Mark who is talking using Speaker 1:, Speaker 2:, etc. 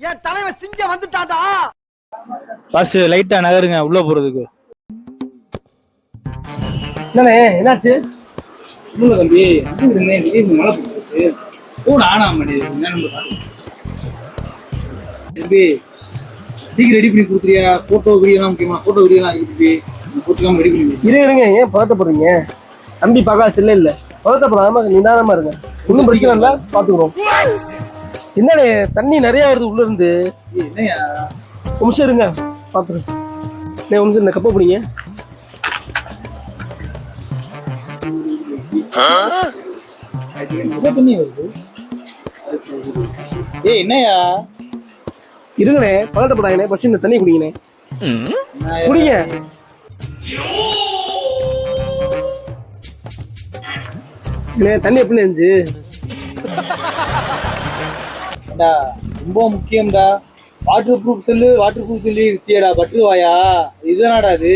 Speaker 1: என் தலைவன் சிங்கம் வந்துட்டாடா.
Speaker 2: பஸ் லைட்டா நகருங்க உள்ள போறதுக்கு.
Speaker 1: என்னண்ணே என்னாச்சு?
Speaker 2: இல்ல தம்பி, திடீர்னு மழை போட்டு கூட ஆனா மாட்டேங்குது. தம்பி சீக்கிரம் ரெடி பண்ணி கொடுத்துறியா? போட்டோ வீடியோலாம் முக்கியமா, போட்டோ வீடியோலாம் இருக்கு போட்டுக்காம ரெடி பண்ணி
Speaker 1: இருங்க. ஏன் பதட்டப்படுறீங்க? தம்பி பார்க்க செல்ல இல்ல, பதட்டப்படாம நிதானமா இருங்க. ஒன்றும் பிரச்சனை இல்லை, பாத்துக்கிறோம். என்னண்ணே தண்ணி நிறைய வருது உள்ள இருந்து.
Speaker 2: என்னையா
Speaker 1: நிமிஷம் இருங்க பாத்துருங்க. ஒன்று இந்த கப்பை பிடிங்க.
Speaker 2: தண்ணி வருது. என்னையா
Speaker 1: இருங்கண்ணே, பதட்டப்படாங்கண்ணே. ஃபர்ஸ்ட் இந்த தண்ணி குடிங்கண்ணே. குடிங்க. தண்ணி எப்படி இருந்துச்சு?
Speaker 2: ரொம்ப முக்கியம்டா. வாட்டர் ப்ரூஃப் சொல்லி வித்தியடா பட்டுவாயா? இதுதானடா இது.